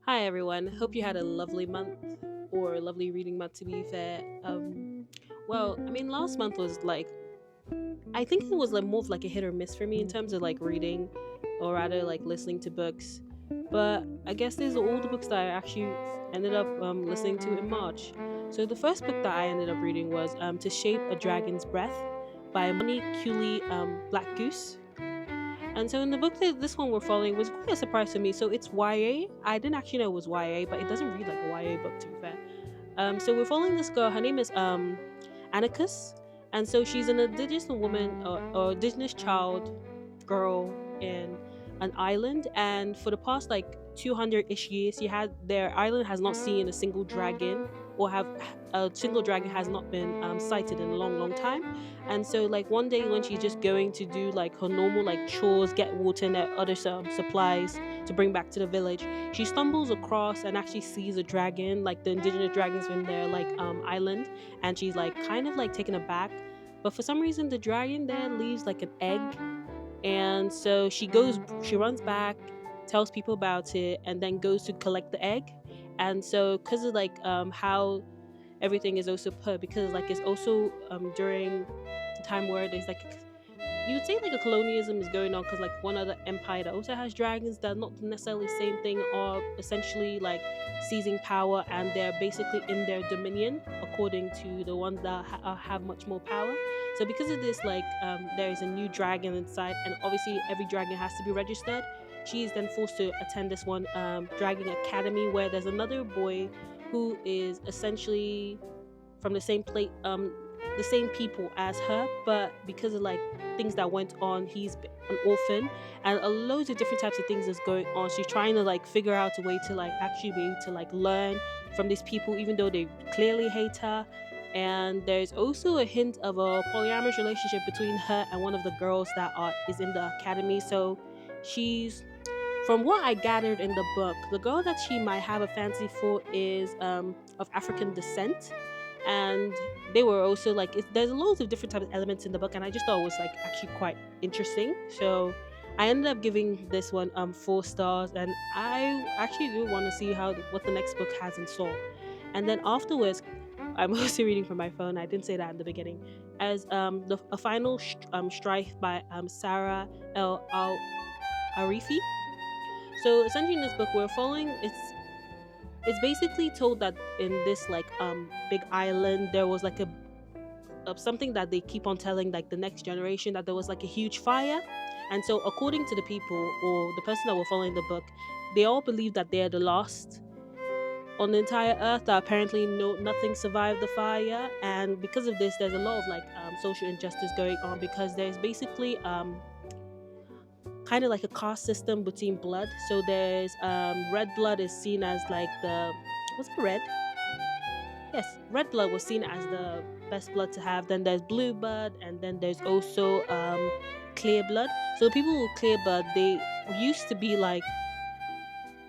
Hi everyone. Hope you had a lovely month or a lovely reading month to be fair. Last month was like I think it was like more of like a hit or miss for me in terms of like reading or rather like listening to books. But I guess there's all the books that I actually ended up listening to in March. So the first book that I ended up reading was To Shape a Dragon's Breath by Moni Cooley Black Goose. And so in the book that this one we're following was quite a surprise to me. So it's YA. I didn't actually know it was YA, but it doesn't read like a YA book to be fair. So we're following this girl. Her name is Anarchus, and so she's an indigenous woman or indigenous child girl in an island. And for the past like 200-ish years, their island has not seen a single dragon or have a single dragon has not been sighted in a long, long time. And so like one day when she's just going to do like her normal like chores, get water and other supplies to bring back to the village, she stumbles across and actually sees a dragon, like the indigenous dragons in their like island, and she's like kind of like taken aback. But for some reason the dragon there leaves like an egg, and so she runs back, tells people about it, and then goes to collect the egg. And so because of like how everything is also put, because like it's also during the time where there's like you would say like a colonialism is going on, because like one other empire that also has dragons that are not necessarily the same thing are essentially like seizing power, and they're basically in their dominion according to the ones that have much more power. So because of this, like there is a new dragon inside, and obviously every dragon has to be registered. She is then forced to attend this one dragon academy, where there's another boy who is essentially from the same people as her, but because of like things that went on, he's an orphan, and a loads of different types of things is going on. She's trying to like figure out a way to like actually be able to like learn from these people, even though they clearly hate her. And there's also a hint of a polyamorous relationship between her and one of the girls that are is in the academy. So she's from what I gathered in the book, the girl that she might have a fancy for is of African descent, and they were also like there's loads of different types of elements in the book, and I just thought it was like actually quite interesting. So I ended up giving this one 4 stars, and I actually do want to see how what the next book has in store. And then afterwards, I'm also reading from my phone. I didn't say that in the beginning. As a final strife by Sarah El Arifi. So essentially, in this book, we're following. It's basically told that in this like big island, there was like a something that they keep on telling like the next generation, that there was like a huge fire. And so according to the people or the person that were following the book, they all believe that they're the last on the entire earth, that apparently nothing survived the fire. And because of this, there's a lot of like social injustice going on, because there's basically kind of like a caste system between blood. So there's red blood is seen as like the was it red? Yes, red blood was seen as the best blood to have. Then there's blue blood, and then there's also clear blood. So the people with clear blood, they used to be like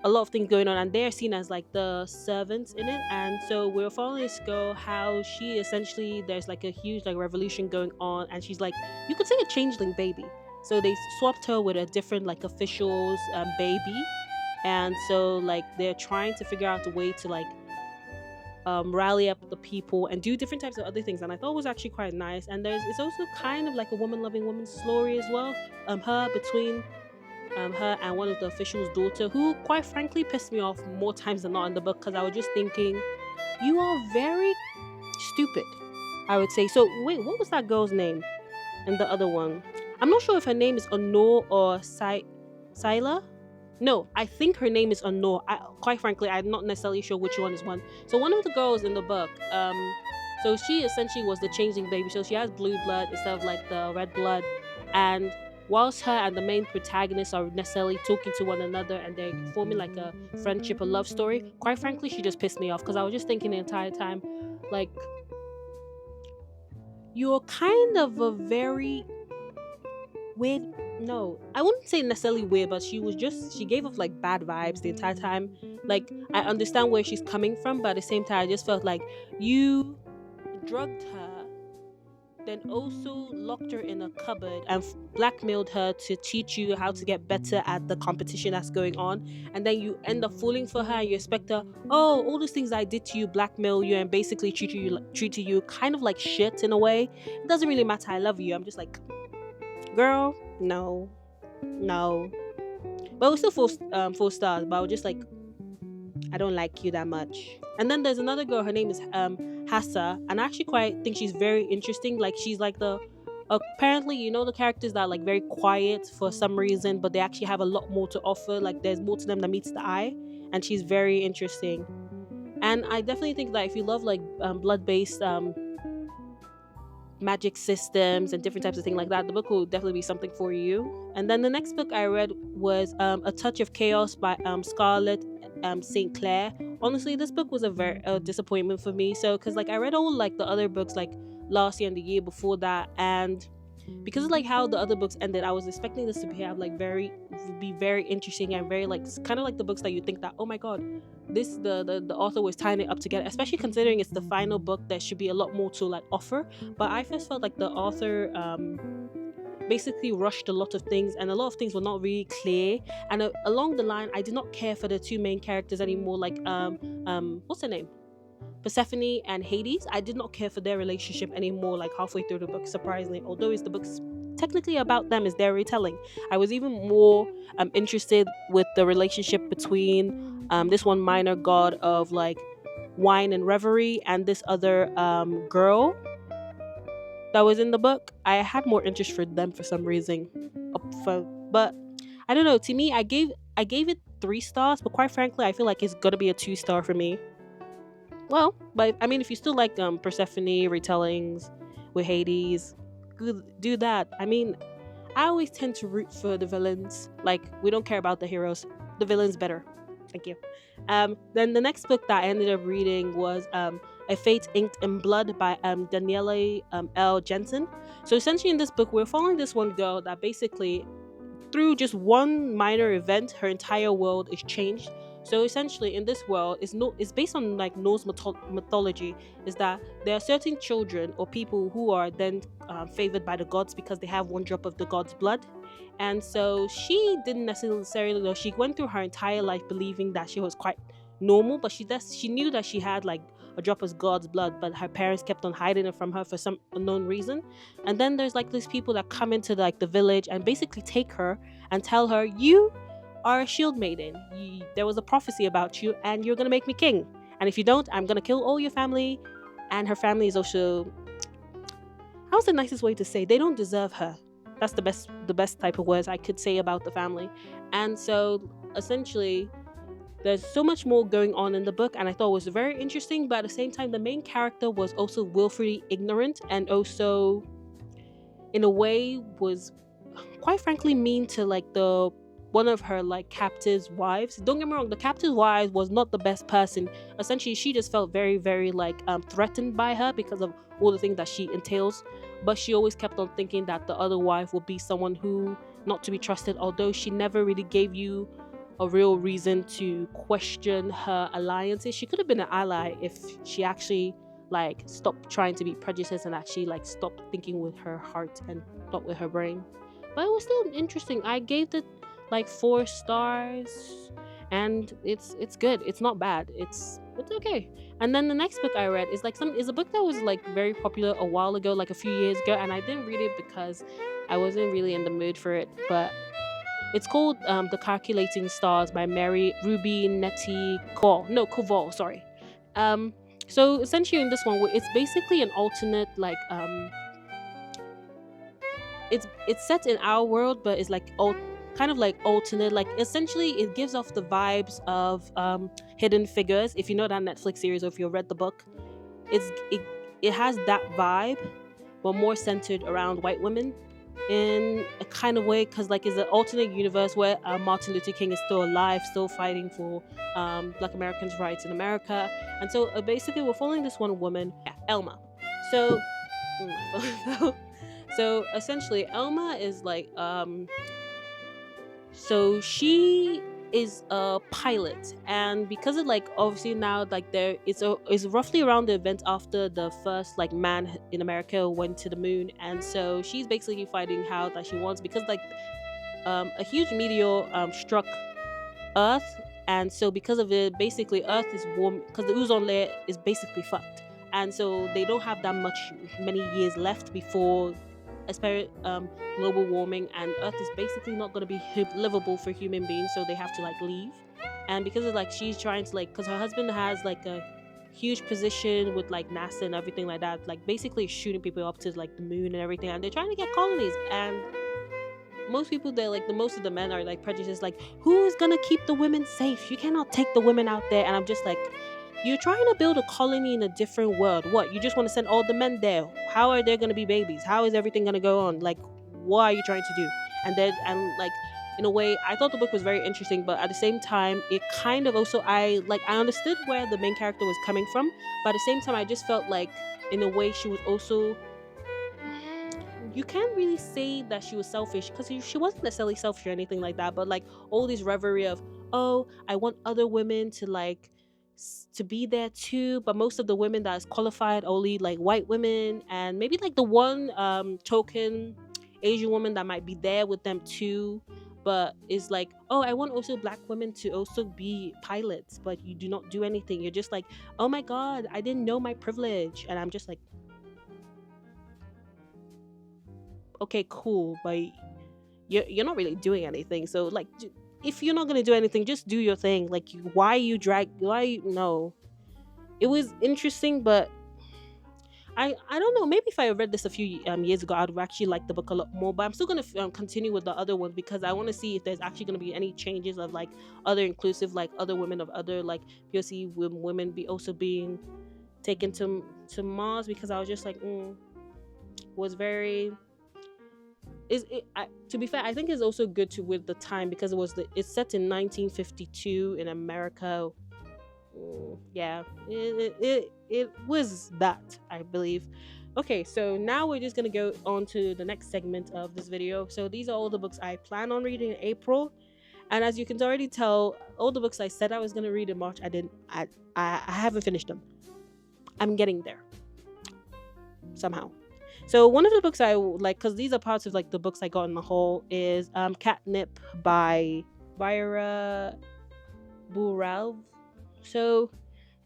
a lot of things going on, and they're seen as like the servants in it. And so we're following this girl, how she essentially there's like a huge like revolution going on, and she's like, you could say a changeling baby. So they swapped her with a different like officials baby, and so like they're trying to figure out a way to like rally up the people and do different types of other things. And I thought it was actually quite nice. And there's it's also kind of like a woman loving woman story as well. Her between her and one of the officials' daughter, who quite frankly pissed me off more times than not in the book, because I was just thinking, you are very stupid, I would say. So wait, what was that girl's name and the other one? I'm not sure if her name is Honor or Sila. No, I think her name is Honor. Quite frankly, I'm not necessarily sure which one is one. So one of the girls in the book, so she essentially was the changing baby. So she has blue blood instead of like the red blood. And whilst her and the main protagonist are necessarily talking to one another and they're forming like a friendship, a love story, quite frankly, she just pissed me off, because I was just thinking the entire time, like, you're kind of a very weird. No, I wouldn't say necessarily weird, but she gave off like bad vibes the entire time. Like, I understand where she's coming from, but at the same time I just felt like you drugged her then also locked her in a cupboard and blackmailed her to teach you how to get better at the competition that's going on. And then you end up falling for her and you expect her, oh, all those things I did to you, blackmail you and basically treated you kind of like shit in a way. It doesn't really matter. I love you. I'm just like, girl, no, no. But it was still four stars. But I was just like, I don't like you that much. And then there's another girl. Her name is Hassa, and I actually quite think she's very interesting. Like she's like the apparently the characters that are like very quiet for some reason, but they actually have a lot more to offer. Like there's more to them than meets the eye, and she's very interesting. And I definitely think that if you love like blood based magic systems and different types of things like that, the book will definitely be something for you. And then the next book I read was A Touch of Chaos by Scarlett St. Clair. Honestly, this book was a very disappointment for me. So, because like I read all like the other books like last year and the year before that, and because of like how the other books ended, I was expecting this to be very interesting and very like kind of like the books that you think that, oh my god, this the author was tying it up together, especially considering it's the final book. There should be a lot more to like offer, but I first felt like the author basically rushed a lot of things and a lot of things were not really clear. And along the line, I did not care for the two main characters anymore, like what's her name, Persephone and Hades. I did not care for their relationship anymore, like halfway through the book, surprisingly. Although it's the book's technically about them, is their retelling. I was even more interested with the relationship between this one minor god of like wine and reverie and this other girl that was in the book. I had more interest for them for some reason. But I don't know. To me, I gave it 3 stars, but quite frankly, I feel like it's gonna be a 2 star for me. Well, but I mean, if you still like Persephone retellings with Hades, good, do that. I mean, I always tend to root for the villains. Like we don't care about the heroes. The villains better. Thank you. Then the next book that I ended up reading was A Fate Inked in Blood by Daniele L. Jensen. So essentially, in this book, we're following this one girl that basically through just one minor event, her entire world is changed. So essentially, in this world, it's based on like Norse mythology. Is that there are certain children or people who are then favored by the gods because they have one drop of the god's blood. And so she didn't necessarily know. She went through her entire life believing that she was quite normal, but she knew that she had like a drop of God's blood, but her parents kept on hiding it from her for some unknown reason. And then there's like these people that come into like the village and basically take her and tell her, you are a shield maiden. There was a prophecy about you and you're going to make me king. And if you don't, I'm going to kill all your family. And her family is also, how's the nicest way to say, they don't deserve her. That's the best type of words I could say about the family. And so essentially, there's so much more going on in the book, and I thought it was very interesting, but at the same time, the main character was also willfully ignorant and also, in a way, was quite frankly mean to like the one of her like captive's wives. Don't get me wrong, the captive's wife was not the best person. Essentially, she just felt very, very like threatened by her because of all the things that she entails. But she always kept on thinking that the other wife would be someone who not to be trusted, although she never really gave you a real reason to question her alliances. She could have been an ally if she actually like stopped trying to be prejudiced and actually like stopped thinking with her heart and thought with her brain. But it was still interesting. I gave it like 4 stars, and it's good. It's not bad. It's okay. And then the next book I read is a book that was like very popular a while ago, like a few years ago, and I didn't read it because I wasn't really in the mood for it. But it's called The Calculating Stars by Mary Ruby Nettie Koval, sorry. So essentially in this one, it's basically an alternate like it's set in our world, but it's like kind of like alternate. Like essentially, it gives off the vibes of Hidden Figures. If you know that Netflix series, or if you read the book, it has that vibe, but more centered around white women in a kind of way, because like it's an alternate universe where Martin Luther King is still alive, still fighting for Black Americans' rights in America. And so basically, we're following this one woman, yeah, Elma. So. So essentially, Elma is like so she is a pilot, and because of like obviously now like there it's roughly around the event after the first like man in America went to the moon, and so she's basically finding out that she wants, because like a huge meteor struck Earth, and so because of it, basically Earth is warm because the ozone layer is basically fucked, and so they don't have that many years left before, especially global warming, and Earth is basically not going to be livable for human beings, so they have to like leave, and because of like she's trying to like, because her husband has like a huge position with like NASA and everything like that, like basically shooting people up to like the moon and everything, and they're trying to get colonies, and most people, they're like, the most of the men are like prejudiced, like who's gonna keep the women safe, you cannot take the women out there, and I'm just like, you're trying to build a colony in a different world, what, you just want to send all the men there, how are there gonna be babies, how is everything gonna go on, like what are you trying to do? And then, and like, in a way I thought the book was very interesting, but at the same time it kind of also, I understood where the main character was coming from, but at the same time I just felt like in a way she was also, you can't really say that she was selfish, because she wasn't necessarily selfish or anything like that, but like all this reverie of, oh, I want other women to like to be there too, but most of the women that's qualified only like white women, and maybe like the one token Asian woman that might be there with them too, but is like, oh, I want also black women to also be pilots, but you do not do anything, you're just like, oh my god, I didn't know my privilege, and I'm just like, okay, cool, but you're not really doing anything. So like, if you're not gonna do anything, just do your thing. Like, no. It was interesting, but I don't know. Maybe if I read this a few years ago, I'd actually like the book a lot more. But I'm still gonna continue with the other ones, because I want to see if there's actually gonna be any changes of like other inclusive, like other women of other like POC women be also being taken to Mars, because I was just like, was very, to be fair, I think it's also good to with the time, because it's set in 1952 in America. Yeah, it was that, I believe. Okay, so now we're just gonna go on to the next segment of this video. So these are all the books I plan on reading in April, and as you can already tell, all the books I said I was gonna read in March, I didn't. I haven't finished them. I'm getting there somehow. So one of the books I like, because these are parts of like the books I got in the haul, is Catnip by Byra Burrell. So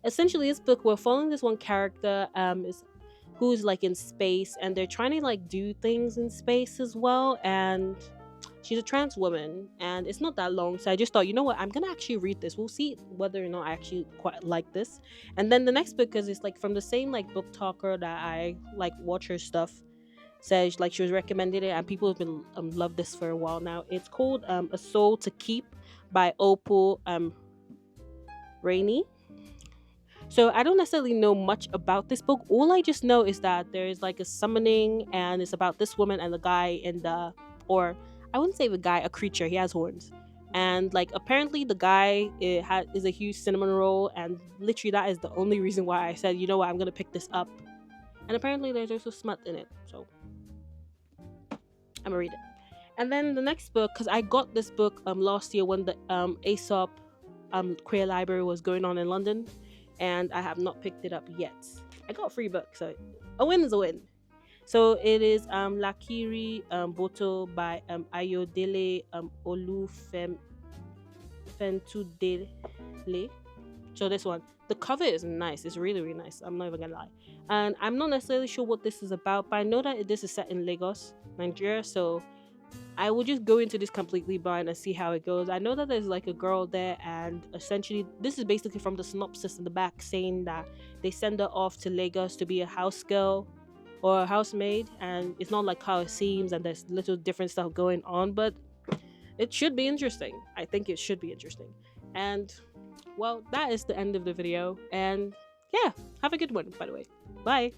essentially, this book, we're following this one character is who's like in space, and they're trying to like do things in space as well, and she's a trans woman, and it's not that long, so I just thought, you know what, I'm gonna actually read this, we'll see whether or not I actually quite like this. And then the next book, because it's like from the same like book talker that I like watch her stuff, says like she was recommending it, and people have been love this for a while now. It's called A Soul to Keep by Opal Rainey. So I don't necessarily know much about this book. All I just know is that there is like a summoning, and it's about this woman and the guy in the, or I wouldn't say the guy, a creature. He has horns, and like apparently the guy is a huge cinnamon roll, and literally that is the only reason why I said, you know what, I'm gonna pick this up. And apparently there's also smut in it, so I'm gonna read it. And then the next book, because I got this book last year when the Aesop Queer Library was going on in London, and I have not picked it up yet. I got a free book, so a win is a win. So it is Lakiri Boto by Ayodele Olufentudele. So this one, the cover is nice. It's really, really nice. I'm not even gonna lie. And I'm not necessarily sure what this is about, but I know that this is set in Lagos, Nigeria. So I will just go into this completely blind and see how it goes. I know that there's like a girl there, and essentially this is basically from the synopsis in the back, saying that they send her off to Lagos to be a house girl or a housemaid, and it's not like how it seems, and there's little different stuff going on, but it should be interesting. I think it should be interesting. And well, that is the end of the video, and yeah, have a good one, by the way. Bye.